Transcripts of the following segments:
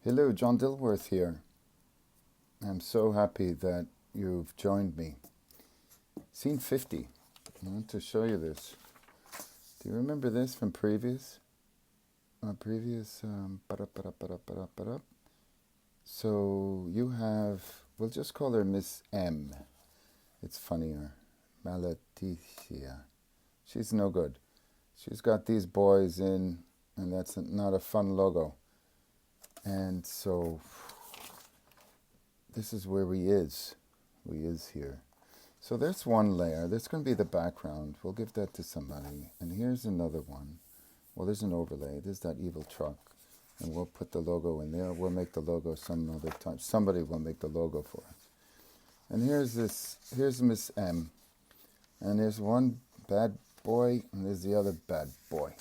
Hello, John Dilworth here. I'm so happy that you've joined me. Scene 50. I want to show you this. Do you remember this from previous? So you have, we'll just call her Miss M. It's funnier. Malitia. She's no good. She's got these boys in, and that's not a fun logo. And so this is where we is. We is here. So there's one layer. That's going to be the background. We'll give that to somebody. And here's another one. Well, there's an overlay. There's that evil truck. And we'll put the logo in there. We'll make the logo some other time. Somebody will make the logo for us. And here's this. Here's Miss M. And there's one bad boy, and there's the other bad boy.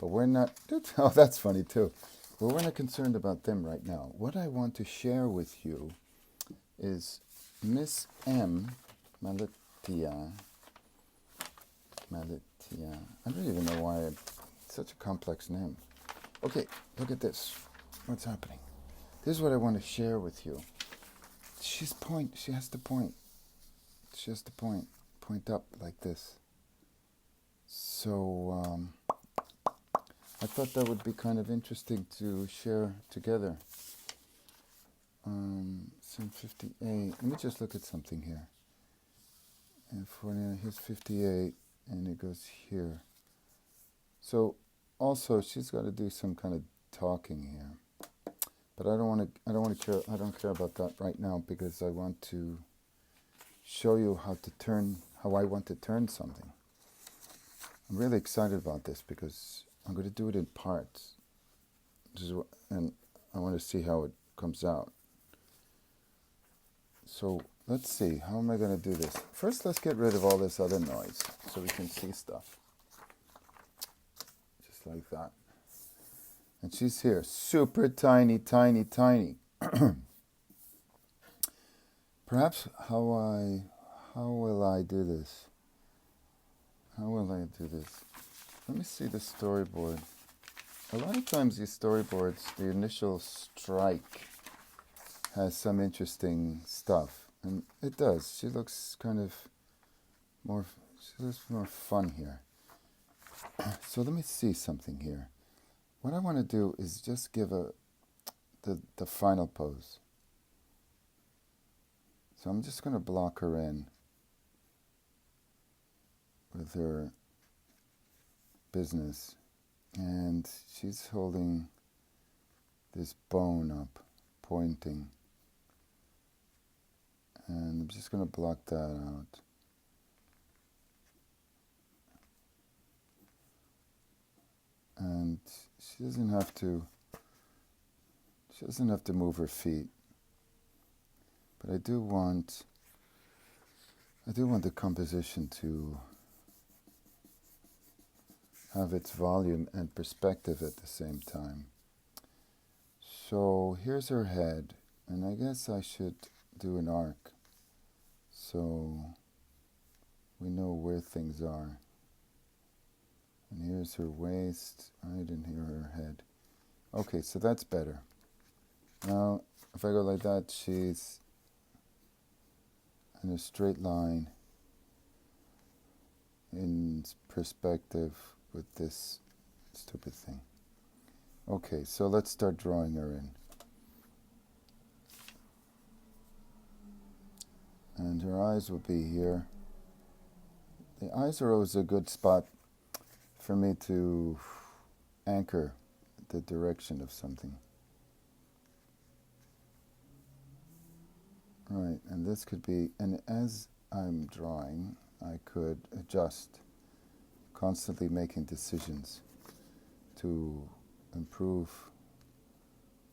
But we're not... Oh, that's funny, too. But we're not concerned about them right now. What I want to share with you is Miss M, Malitia. I don't even know why it's such a complex name. Okay, look at this. What's happening? This is what I want to share with you. She has to point. She has to point. Point up like this. So, I thought that would be kind of interesting to share together. Scene 58. Let me just look at something here. And here's 58, and it goes here. So also she's got to do some kind of talking here. But I don't care about that right now, because I want to show you how I want to turn something. I'm really excited about this because I'm going to do it in parts. And I want to see how it comes out. So let's see, how am I going to do this? First, let's get rid of all this other noise so we can see stuff. Just like that. And she's here, super tiny, tiny, tiny. Perhaps how will I do this? How will I do this? Let me see the storyboard. A lot of times these storyboards, the initial strike has some interesting stuff. And it does. She looks more fun here. So let me see something here. What I want to do is just give the final pose. So I'm just going to block her in with her business. And she's holding this bone up, pointing. And I'm just going to block that out. And she doesn't have to move her feet. But I do want the composition to have its volume and perspective at the same time. So here's her head, and I guess I should do an arc so we know where things are. And here's her waist. I didn't hear her head. Okay, so that's better. Now, if I go like that, she's in a straight line in perspective with this stupid thing. Okay, so let's start drawing her in. And her eyes will be here. The eyes are always a good spot for me to anchor the direction of something. Right, and this could be, and as I'm drawing, I could adjust, constantly making decisions to improve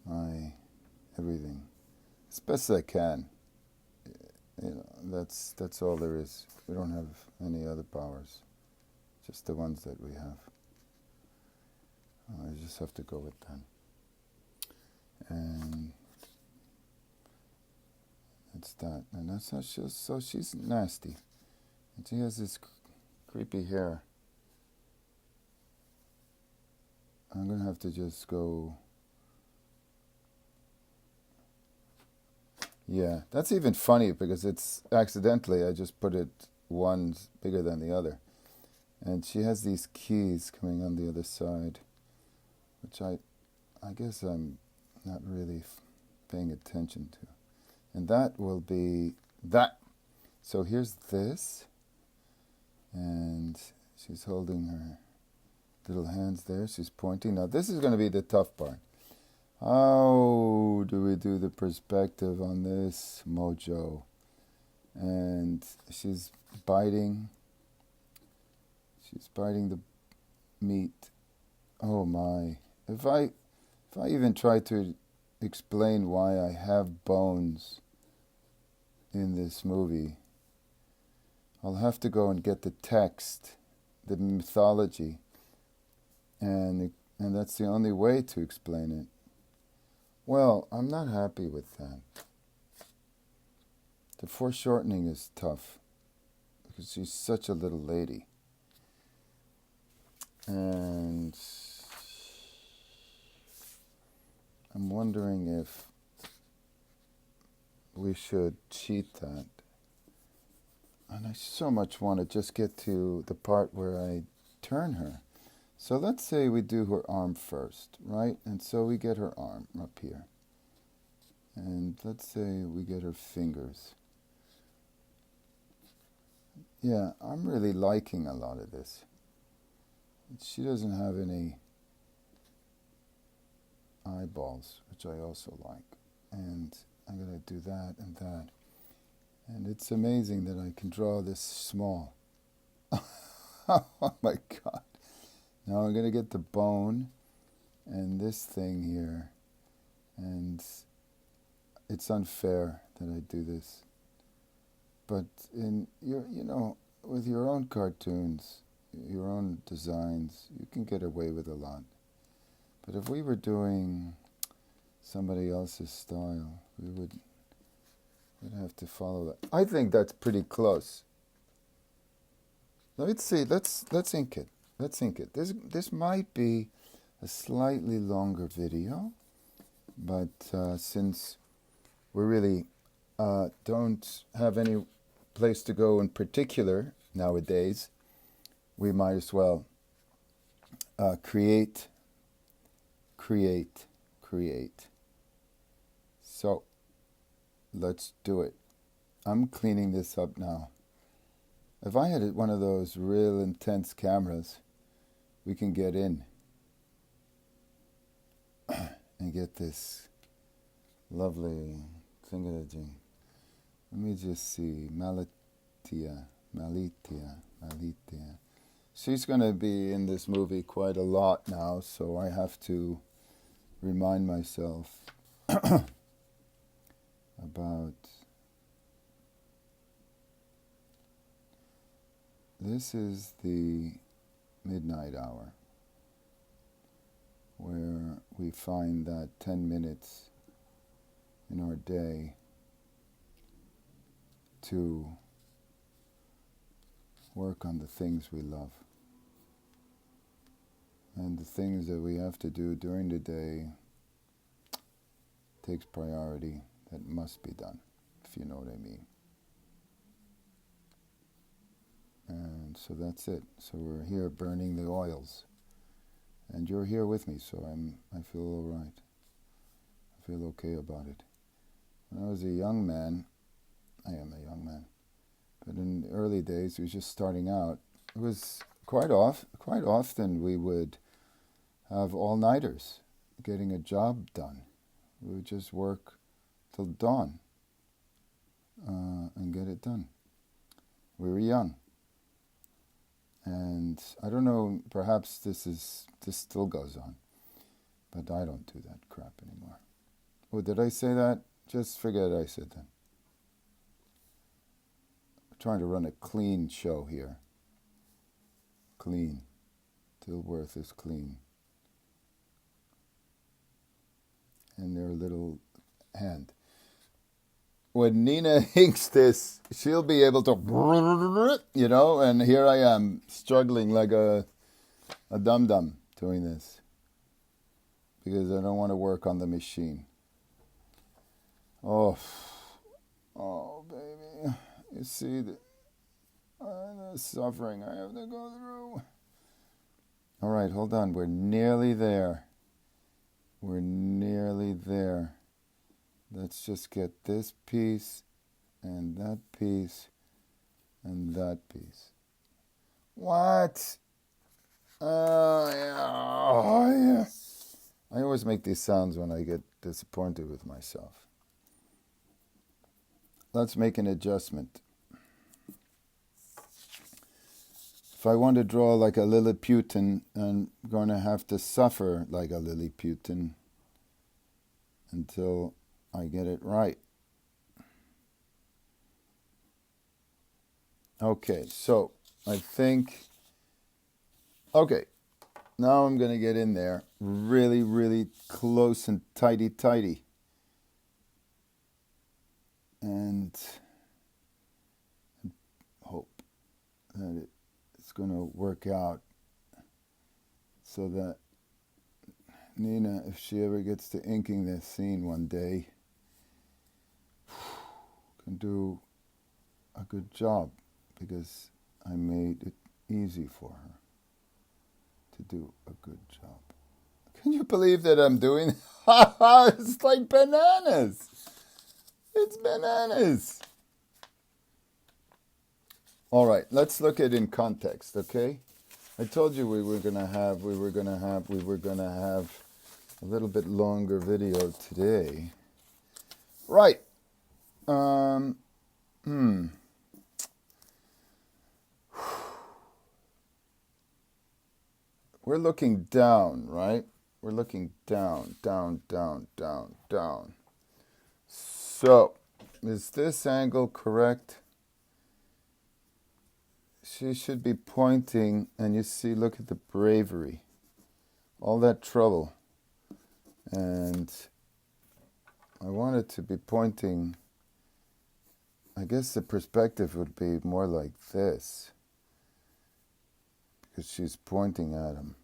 my everything as best as I can. That's all there is. We don't have any other powers, just the ones that we have. I just have to go with that. And it's that. And that's how she's nasty. And she has this creepy hair. I'm going to have to just go Yeah, that's even funny because it's accidentally I just put it one's bigger than the other. And she has these keys coming on the other side, which I guess I'm not really paying attention to. And that will be that. So here's this, and she's holding her little hands there. She's pointing. Now this is going to be the tough part. How do we do the perspective on this mojo? And she's biting. She's biting the meat. Oh my. If I even try to explain why I have bones in this movie, I'll have to go and get the text, the mythology, and that's the only way to explain it. Well, I'm not happy with that. The foreshortening is tough because she's such a little lady. And I'm wondering if we should cheat that. And I so much want to just get to the part where I turn her. So let's say we do her arm first, right? And so we get her arm up here. And let's say we get her fingers. Yeah, I'm really liking a lot of this. She doesn't have any eyeballs, which I also like. And I'm going to do that and that. And it's amazing that I can draw this small. Oh my God. Now I'm going to get the bone and this thing here. And it's unfair that I do this. But in with your own cartoons, your own designs, you can get away with a lot. But if we were doing somebody else's style, we'd have to follow that. I think that's pretty close. Let's see. Let's ink it. Let's ink it. This might be a slightly longer video, but since we really don't have any place to go in particular nowadays, we might as well create. So let's do it. I'm cleaning this up now. If I had one of those real intense cameras, we can get in and get this lovely thingamajig. Let me just see. Malitia. She's going to be in this movie quite a lot now, so I have to remind myself about this is the midnight hour where we find that 10 minutes in our day to work on the things we love. And the things that we have to do during the day takes priority. That must be done, if you know what I mean. And so that's it. So we're here burning the oils. And you're here with me, so I feel all right. I feel okay about it. When I was a young man, I am a young man, but in the early days, we was just starting out. It was quite often we would have all-nighters getting a job done. We would just work till dawn and get it done. We were young. And I don't know, perhaps this still goes on, but I don't do that crap anymore. Oh, did I say that? Just forget I said that. I'm trying to run a clean show here. Clean. Dilworth is clean. And their little hand. When Nina inks this, she'll be able to, and here I am struggling like a dum-dum doing this because I don't want to work on the machine. Oh, Oh, baby. You see the suffering I have to go through. All right, hold on. We're nearly there. We're nearly there. Let's just get this piece and that piece and that piece. What? Yeah. Oh, yeah. I always make these sounds when I get disappointed with myself. Let's make an adjustment. If I want to draw like a Lilliputian, I'm going to have to suffer like a Lilliputian until I get it right. Okay, so I think, okay, now I'm going to get in there really, really close and tighty. And hope that it's going to work out so that Nina, if she ever gets to inking this scene one day, can do a good job because I made it easy for her to do a good job. Can you believe that I'm doing it? It's like bananas. It's bananas. All right, let's look at it in context, okay? I told you we were gonna have a little bit longer video today. Right. We're looking down, right? We're looking down. So, is this angle correct? She should be pointing, and you see, look at the bravery. All that trouble. And I want it to be pointing, I guess the perspective would be more like this, because she's pointing at him.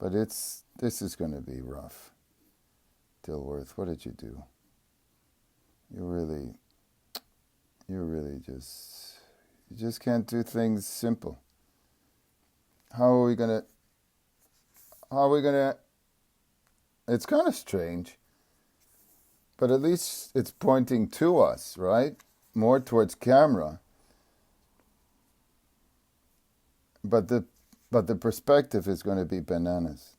But this is going to be rough. Dilworth, what did you do? You really just can't do things simple. How are we gonna, it's kind of strange, but at least it's pointing to us, right? More towards camera. But the perspective is going to be bananas.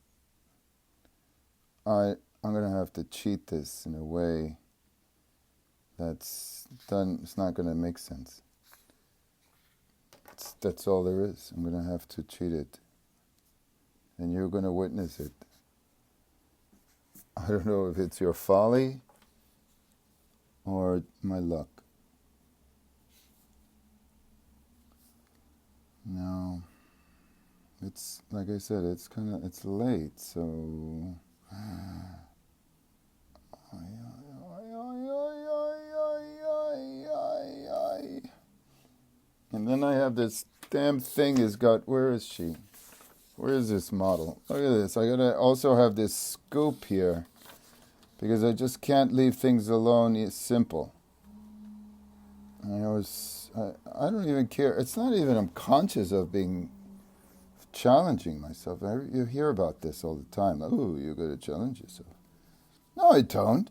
I'm going to have to cheat this in a way that's done. It's not going to make sense. That's all there is. I'm going to have to cheat it. And you're going to witness it. I don't know if it's your folly or my luck. No. It's, like I said, it's late, so... And then I have this damn thing has got, where is she? Where is this model? Look at this. I gotta also have this scoop here because I just can't leave things alone. It's simple. I don't even care. It's not even I'm conscious of being challenging myself. You hear about this all the time. Oh, you're going to challenge yourself. No, I don't.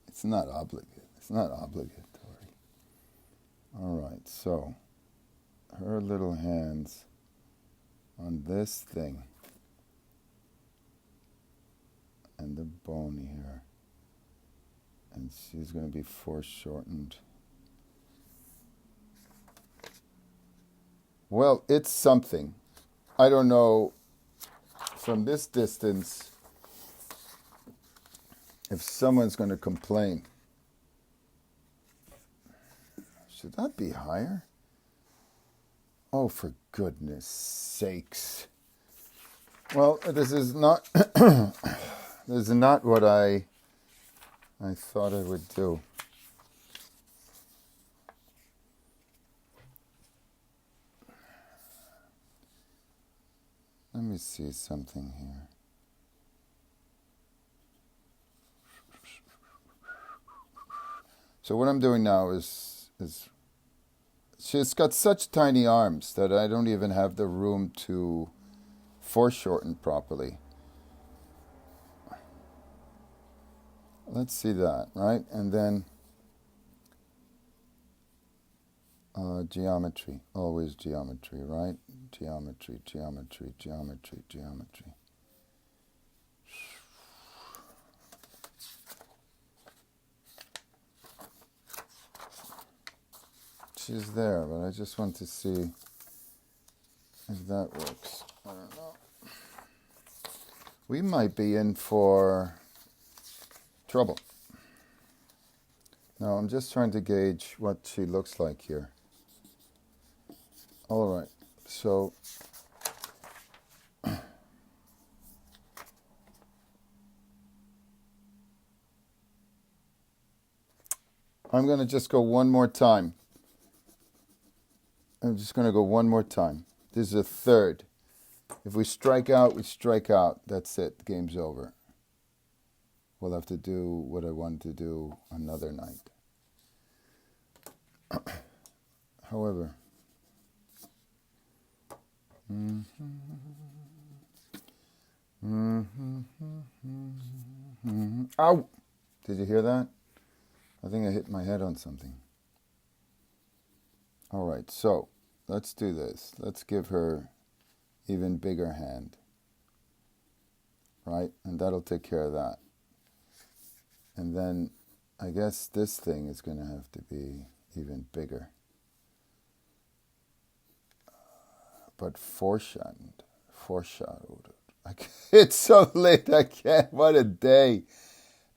It's not obligate. It's not obligatory. All right, so her little hands on this thing and the bone here. And she's going to be foreshortened. Well, it's something. I don't know from this distance if someone's going to complain. Should that be higher? Oh, for goodness sakes. Well, this is not this is not what I thought I would do. Let me see something here. So what I'm doing now is she's got such tiny arms that I don't even have the room to foreshorten properly. Let's see that, right? And then geometry, always geometry, right? Geometry, geometry, geometry, geometry. She's there, but I just want to see if that works. I don't know. We might be in for trouble. Now, I'm just trying to gauge what she looks like here. All right, so I'm going to just go one more time. I'm just going to go one more time. This is a third. If we strike out, we strike out. That's it. The game's over. We'll have to do what I wanted to do another night. However, ow! Did you hear that? I think I hit my head on something. All right, so let's do this. Let's give her even bigger hand, right? And that'll take care of that. And then I guess this thing is going to have to be even bigger. But foreshadowed. It's so late, I can't. What a day.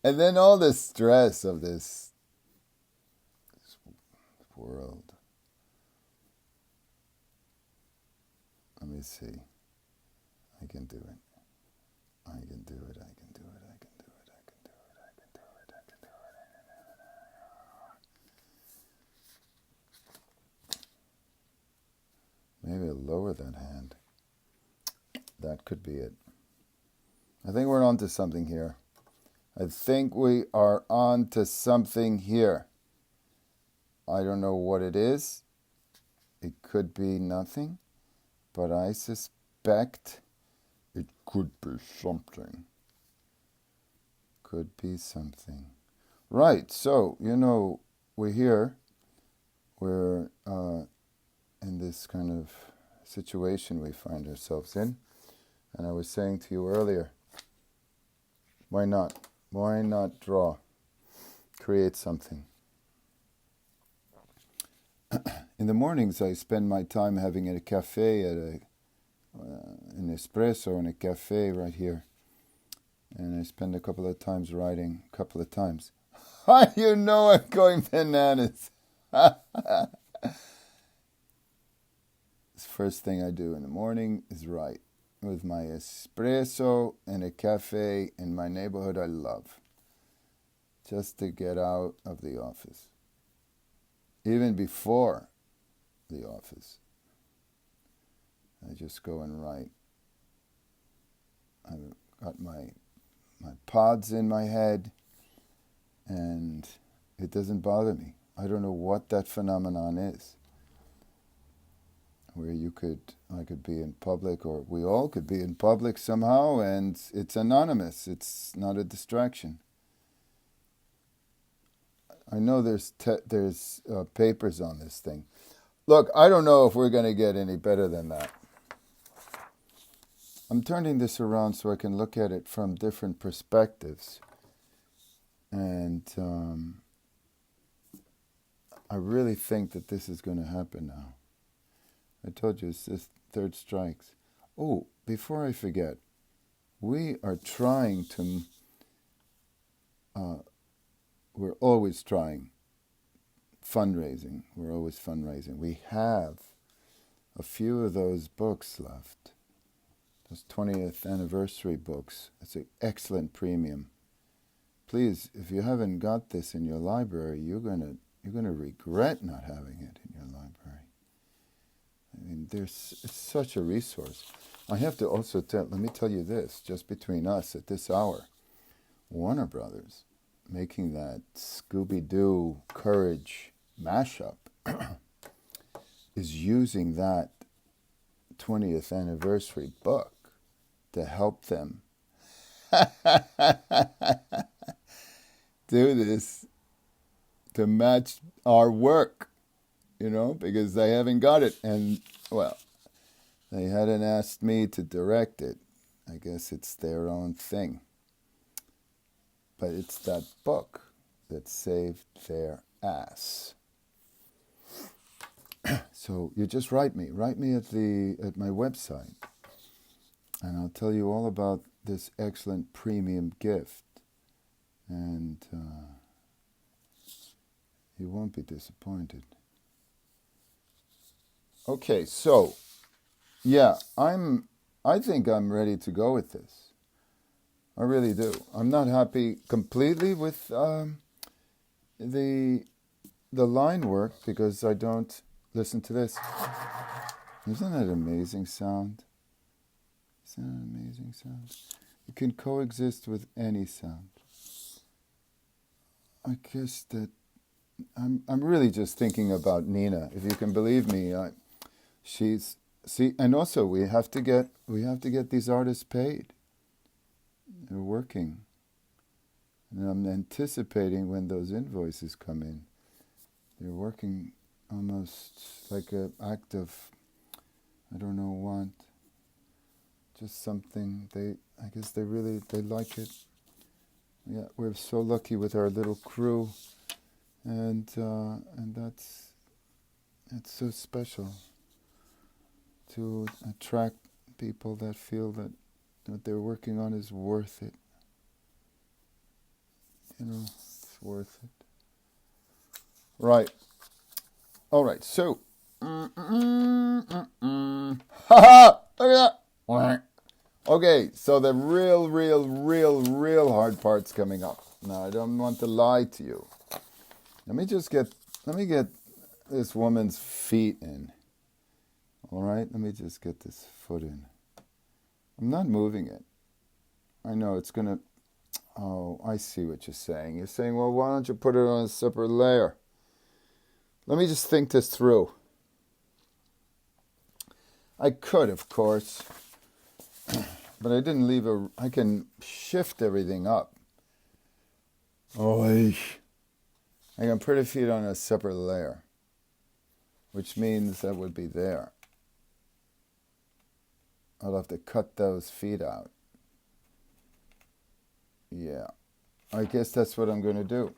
And then all the stress of this world. Let me see. I can do it. I can do it. I can do it. I can do it. I can do it. I can do it. I can do it. Maybe I'll lower that hand. That could be it. I think we're on to something here. I think we are on to something here. I don't know what it is. It could be nothing. But I suspect it could be something. Could be something. Right, so, we're here. We're in this kind of situation we find ourselves in. And I was saying to you earlier, why not? Why not draw? Create something. In the mornings, I spend my time having a cafe at an espresso in a cafe right here. And I spend a couple of times writing, I'm going bananas. The first thing I do in the morning is write with my espresso in a cafe in my neighborhood I love. Just to get out of the office. Even before the office, I just go and write. I've got my pods in my head, and it doesn't bother me. I don't know what that phenomenon is, where I could be in public, or we all could be in public somehow, and it's anonymous. It's not a distraction. I know there's papers on this thing. Look, I don't know if we're going to get any better than that. I'm turning this around so I can look at it from different perspectives. And I really think that this is going to happen now. I told you it's this third strikes. Oh, before I forget, we are trying to... we're always trying fundraising. We're always fundraising. We have a few of those books left. Those 20th anniversary books. It's an excellent premium. Please, if you haven't got this in your library, you're gonna regret not having it in your library. I mean, it's such a resource. I have to also let me tell you this, just between us at this hour, Warner Brothers making that Scooby-Doo Courage mashup is using that 20th anniversary book to help them do this to match our work, you know, because they haven't got it. And, well, they hadn't asked me to direct it. I guess it's their own thing. But it's that book that saved their ass. So you just write me at my website, and I'll tell you all about this excellent premium gift, and you won't be disappointed. Okay, so yeah, I think I'm ready to go with this. I really do. I'm not happy completely with the line work because I don't listen to this. Isn't that an amazing sound? Isn't that an amazing sound? It can coexist with any sound. I guess that I'm really just thinking about Nina. If you can believe me, and also we have to get these artists paid. They're working. And I'm anticipating when those invoices come in. They're working almost like an act of, I don't know what, just something. I guess they like it. Yeah, we're so lucky with our little crew, and it's so special to attract people that feel that what they're working on is worth it. You know, it's worth it. Right. All right. So, ha ha! Look at that. Okay. So the real hard part's coming up. Now I don't want to lie to you. Let me get this woman's feet in. All right. Let me just get this foot in. I'm not moving it. I know it's gonna. Oh, I see what you're saying. You're saying, well, why don't you put it on a separate layer? Let me just think this through. I could, of course, but I didn't leave I can shift everything up. Oh, I can put the feet on a separate layer, which means that would be there. I'll have to cut those feet out. Yeah, I guess that's what I'm going to do.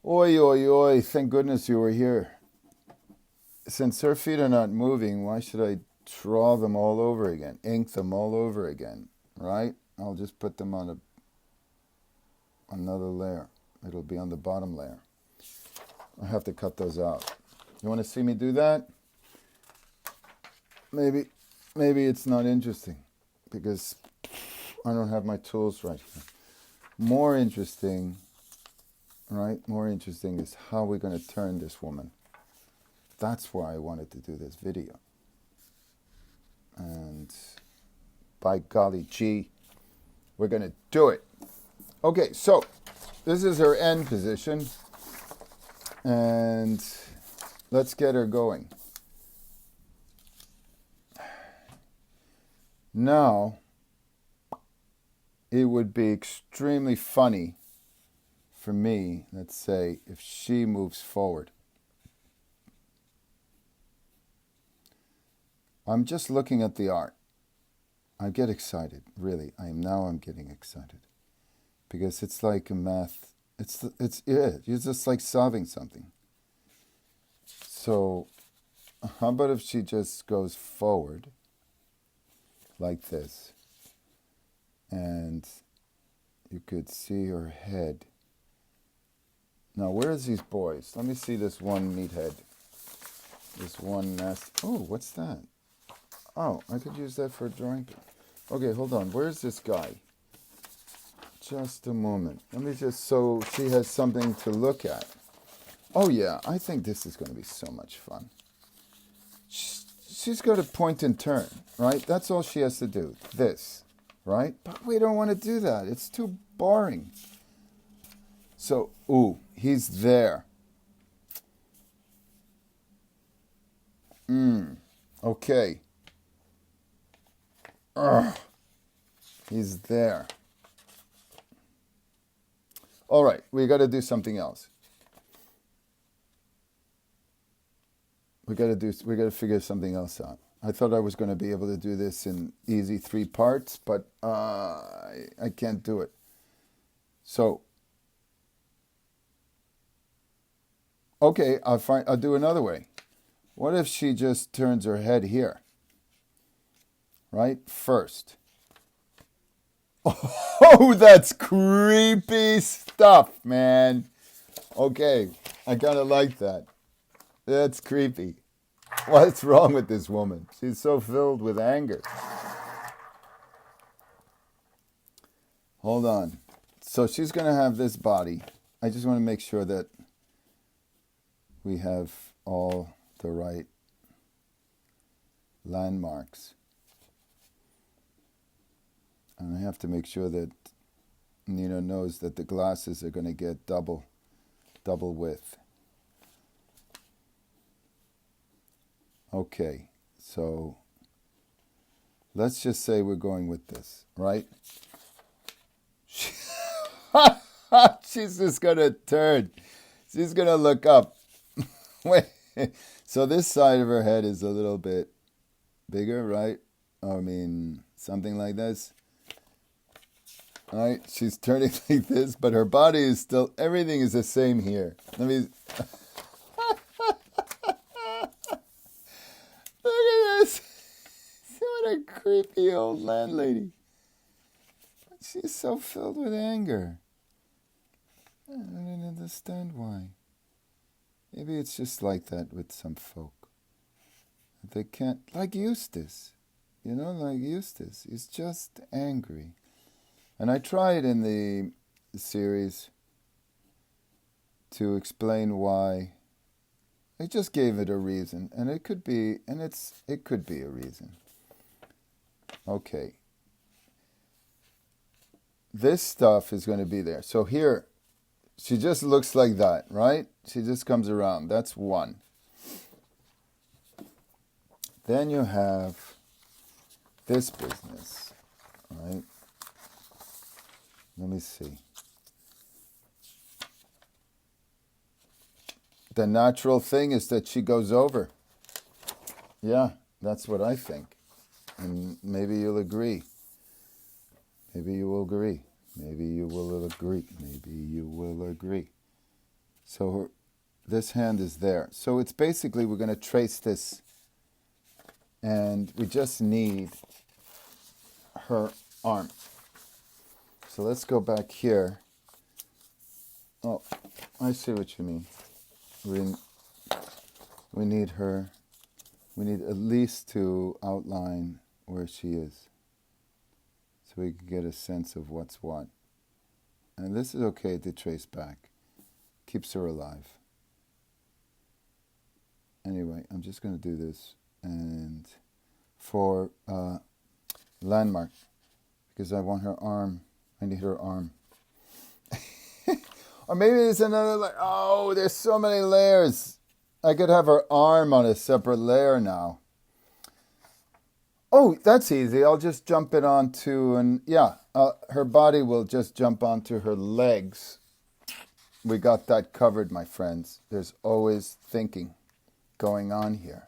Oi, oi, oi, thank goodness you were here. Since her feet are not moving, why should I draw them all over again, ink them all over again, right? I'll just put them on another layer. It'll be on the bottom layer. I have to cut those out. You want to see me do that? Maybe it's not interesting because I don't have my tools right here. More interesting is how we're going to turn this woman. That's why I wanted to do this video. And by golly gee, we're going to do it. Okay, so this is her end position. And let's get her going. Now, it would be extremely funny for me, let's say, if she moves forward. I'm just looking at the art. I get excited, really. I'm getting excited. Because it's like a math. You're just like solving something. So, how about if she just goes forward like this? And you could see her head. Now, where's these boys? Let me see this one meathead. This one nest. Oh, what's that? Oh, I could use that for a drawing. Okay, hold on. Where's this guy? Just a moment. Let me just, so she has something to look at. Oh, yeah. I think this is going to be so much fun. She's got to point and turn, right? That's all she has to do. This, right? But we don't want to do that. It's too boring. So, ooh, he's there. Okay. Ugh, he's there. All right, we got to do something else. We got to figure something else out. I thought I was going to be able to do this in easy 3 parts, but I can't do it. So, okay, I'll do another way. What if she just turns her head here? Right? First. Oh, that's creepy stuff, man. Okay, I kind of like that. That's creepy. What's wrong with this woman? She's so filled with anger. Hold on. So she's going to have this body. I just want to make sure that we have all the right landmarks. And I have to make sure that Nina knows that the glasses are going to get double width. Okay, so let's just say we're going with this, right? She's just going to turn. She's going to look up. Wait, so this side of her head is a little bit bigger, right? I mean, something like this. All right, she's turning like this, but her body is still, everything is the same here. Let me, look at this. What a creepy old landlady. She's so filled with anger. I don't understand why. Maybe it's just like that with some folk. They can't, like Eustace. You know, like Eustace. He's just angry. And I tried in the series to explain why. I just gave it a reason, and it could be a reason. Okay. This stuff is going to be there. So here, she just looks like that, right? She just comes around. That's one. Then you have this business, right? Let me see. The natural thing is that she goes over. Yeah, that's what I think. And maybe you'll agree. Maybe you will agree. Maybe you will agree. Maybe you will agree. So this hand is there. So it's basically we're going to trace this. And we just need her arm. So let's go back here. Oh, I see what you mean. We need her. We need at least to outline where she is, so we can get a sense of what's what. And this is okay to trace back. Keeps her alive. Anyway, I'm just going to do this. And for landmark, because I want her arm. I need her arm. Or maybe there's another layer. Oh, there's so many layers. I could have her arm on a separate layer now. Oh, that's easy. I'll just jump it onto, and yeah, her body will just jump onto her legs. We got that covered, my friends. There's always thinking going on here.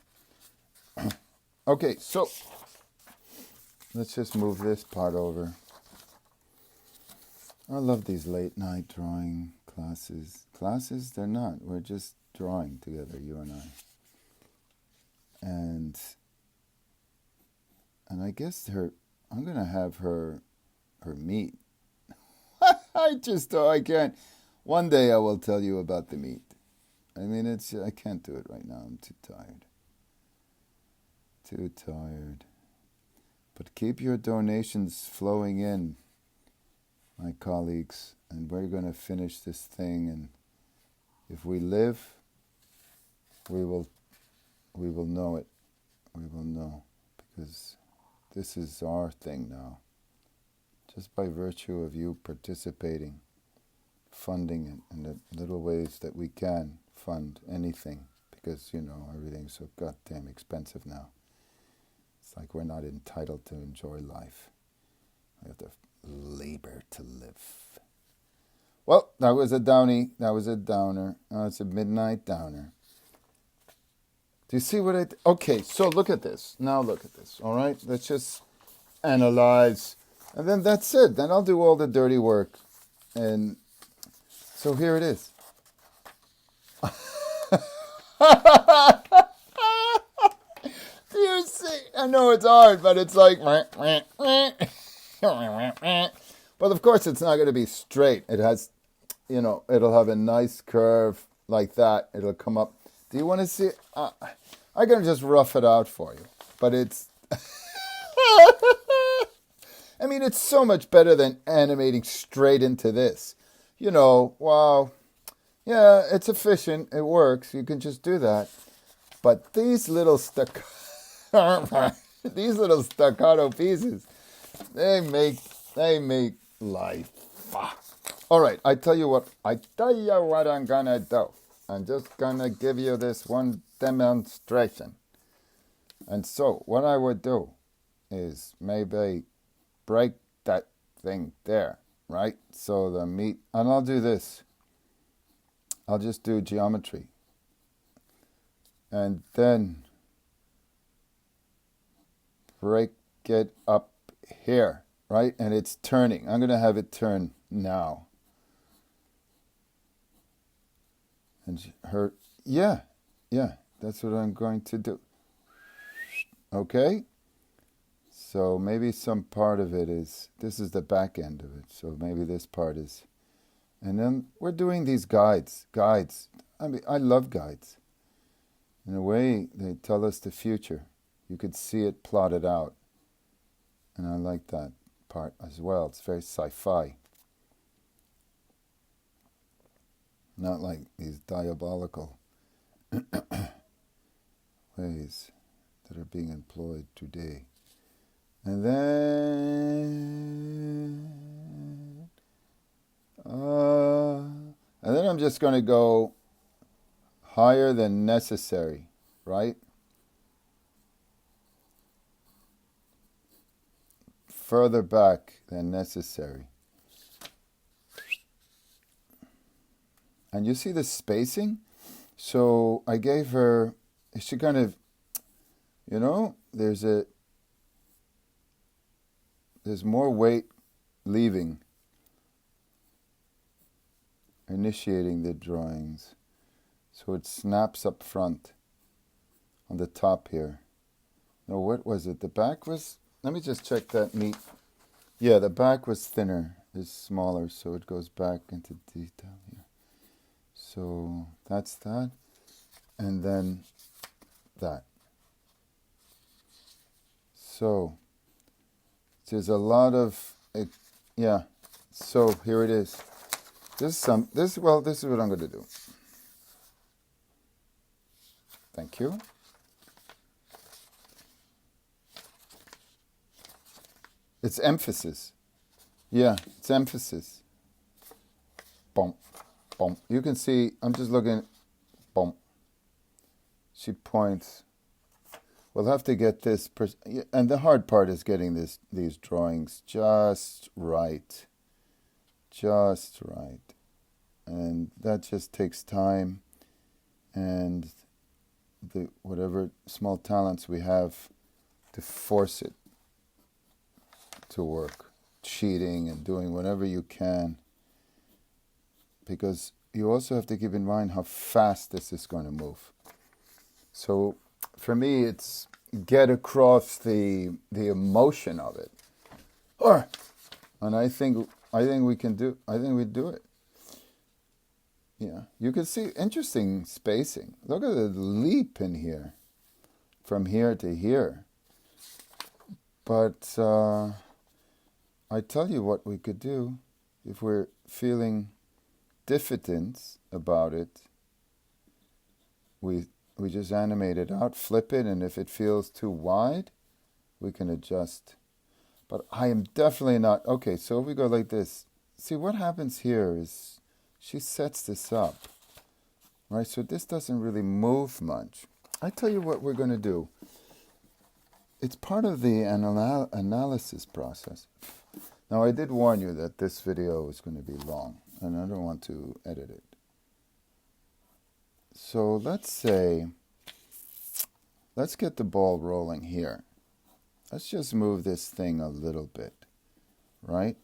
Okay, so let's just move this part over. I love these late night drawing classes. Classes, they're not. We're just drawing together, you and I. And I guess I'm going to have her meet. I can't. One day I will tell you about the meet. I mean, I can't do it right now. I'm too tired. Too tired. But keep your donations flowing in, my colleagues, and we're going to finish this thing. And if we live, we will know it. We will know, because this is our thing now. Just by virtue of you participating funding it in the little ways that we can fund anything, because, you know, everything's so goddamn expensive now. It's like we're not entitled to enjoy life. We have to labor to live. Well, that was a downy. That was a downer. Oh, it's a midnight downer. Do you see what I... Okay, so look at this. Now look at this, all right? Let's just analyze. And then that's it. Then I'll do all the dirty work. And so here it is. Do you see? I know it's hard, but it's like... Well, of course, it's not going to be straight. It has, you know, it'll have a nice curve like that. It'll come up. Do you want to see? I'm going to just rough it out for you. But it's... I mean, it's so much better than animating straight into this. You know, wow. Yeah, it's efficient. It works. You can just do that. But these little staccato pieces, they make life. All right, I tell you what I'm gonna do. I'm just gonna give you this one demonstration. And so what I would do is maybe break that thing there, right? So the meat, and I'll do this. I'll just do geometry. And then break it up here, right? And it's turning. I'm going to have it turn now. And yeah, that's what I'm going to do. Okay? So maybe some part of it is, this is the back end of it. So maybe this part is, and then we're doing these guides. I mean, I love guides. In a way, they tell us the future. You could see it plotted out. And I like that part as well. It's very sci-fi. Not like these diabolical ways that are being employed today. And then I'm just going to go higher than necessary, right? Further back than necessary. And you see the spacing? So I gave her, she kind of, you know, there's more weight leaving, initiating the drawings. So it snaps up front on the top here. No, what was it? The back was, let me just check that meat. Yeah, the back was thinner, is smaller, so it goes back into detail here. So that's that. And then that. So there's a lot of, yeah. So here it is. This is what I'm going to do. Thank you. It's emphasis. Yeah, it's emphasis. Boom, boom. You can see, I'm just looking, boom. She points. We'll have to get this, and the hard part is getting these drawings just right. Just right. And that just takes time, and the whatever small talents we have to force it to work, cheating and doing whatever you can, because you also have to keep in mind how fast this is going to move. So for me, it's get across the emotion of it, and I think we do it. Yeah, you can see interesting spacing. Look at the leap in here, from here to here. But I tell you what we could do if we're feeling diffident about it. We just animate it out, flip it, and if it feels too wide, we can adjust. But I am definitely not... Okay, so if we go like this, see what happens here is she sets this up, right? So this doesn't really move much. I tell you what we're going to do. It's part of the analysis process. Now, I did warn you that this video is going to be long, and I don't want to edit it. So let's get the ball rolling here. Let's just move this thing a little bit, right?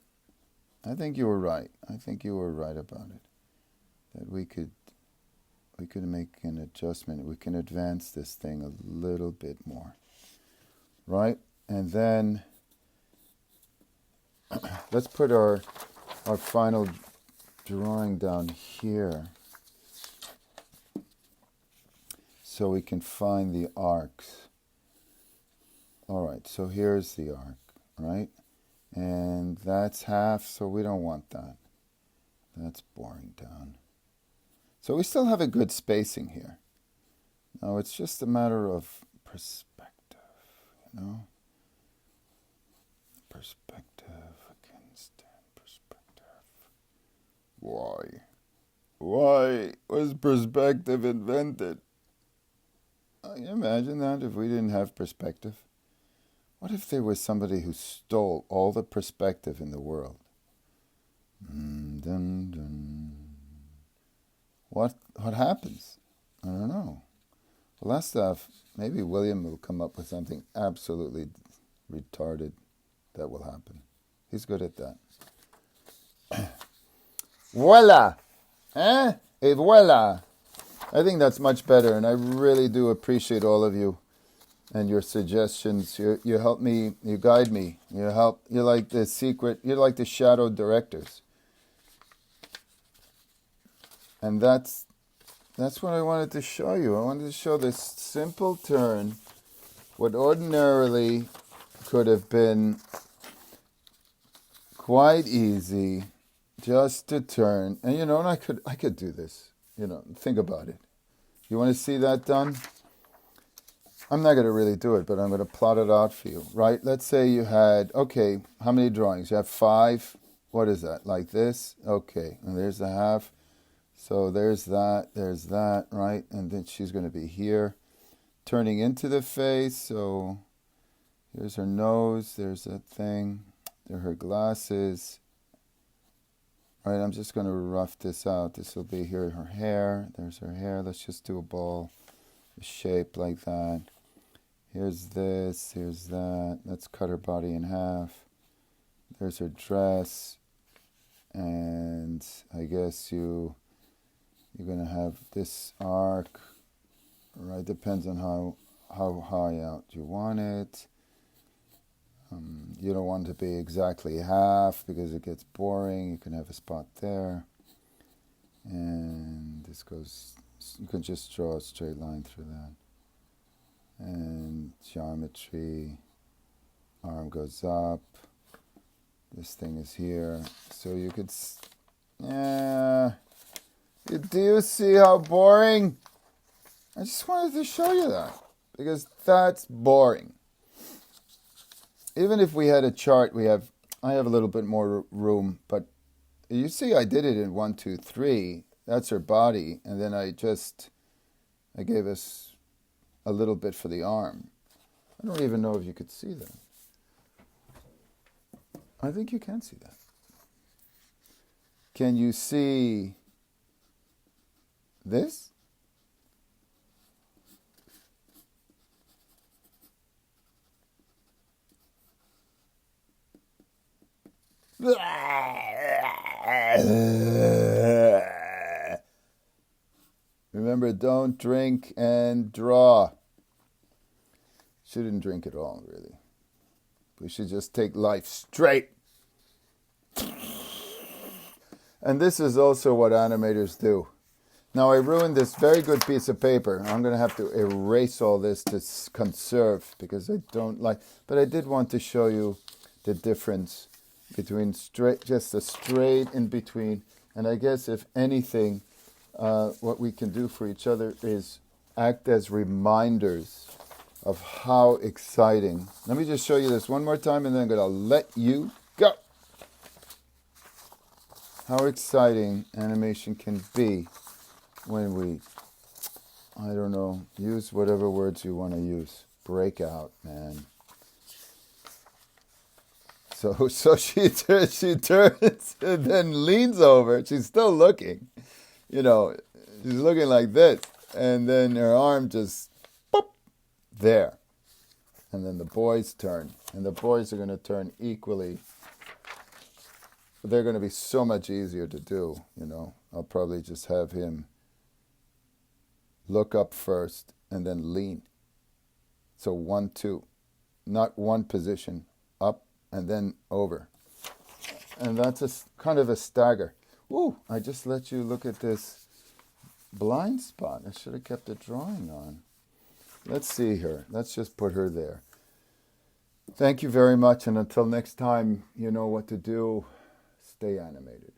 I think you were right. I think you were right about it. That we could make an adjustment. We can advance this thing a little bit more, right? And then let's put our final drawing down here so we can find the arcs. All right, so here's the arc, right? And that's half, so we don't want that. That's boring down. So we still have a good spacing here. Now it's just a matter of perspective, you know? Perspective, I can stand perspective. Why? Why was perspective invented? Can you imagine that if we didn't have perspective? What if there was somebody who stole all the perspective in the world? Dun, dun. What happens? I don't know. Well, that stuff, maybe William will come up with something absolutely retarded that will happen. He's good at that. Voila! Eh? Et voila! I think that's much better, and I really do appreciate all of you and your suggestions. You help me, you guide me. You're like the shadow directors. And that's what I wanted to show you. I wanted to show this simple turn, what ordinarily could have been quite easy, just to turn. And and I could do this. Think about it. You want to see that done? I'm not going to really do it, but I'm going to plot it out for you, right? Let's say you had, okay, how many drawings? You have 5. What is that? Like this? Okay, and there's the half. So there's that, right? And then she's going to be here, turning into the face. So here's her nose. There's that thing. There are her glasses. All right, I'm just going to rough this out. This will be here, her hair. There's her hair. Let's just do a ball, a shape like that. Here's this, here's that. Let's cut her body in half. There's her dress. And I guess you're going to have this arc, right? Depends on how high out you want it. You don't want it to be exactly half because it gets boring. You can have a spot there. And this goes, you can just draw a straight line through that. And geometry, arm goes up. This thing is here. So you could, do you see how boring? I just wanted to show you that because that's boring. Even if we had a chart, I have a little bit more room, but you see I did it in 1, 2, 3. That's her body, and then I gave us a little bit for the arm. I don't even know if you could see that. I think you can see that. Can you see this? Remember, don't drink and draw. Shouldn't drink at all, really. We should just take life straight. And this is also what animators do. Now, I ruined this very good piece of paper. I'm going to have to erase all this to conserve because I don't like... But I did want to show you the difference between straight, just a straight in between. And I guess, if anything, what we can do for each other is act as reminders of how exciting. Let me just show you this one more time, and then I'm going to let you go. how exciting animation can be when we, I don't know, use whatever words you want to use. Break out, man. So she turns and then leans over. She's still looking. You know, she's looking like this. And then her arm just, boop, there. And then the boys turn. And the boys are going to turn equally. They're going to be so much easier to do, you know. I'll probably just have him look up first and then lean. So 1, 2. Not one position. Up and then over. And that's a kind of a stagger. Ooh, I just let you look at this blind spot. I should have kept the drawing on. Let's see her. Let's just put her there. Thank you very much, and until next time, you know what to do. Stay animated.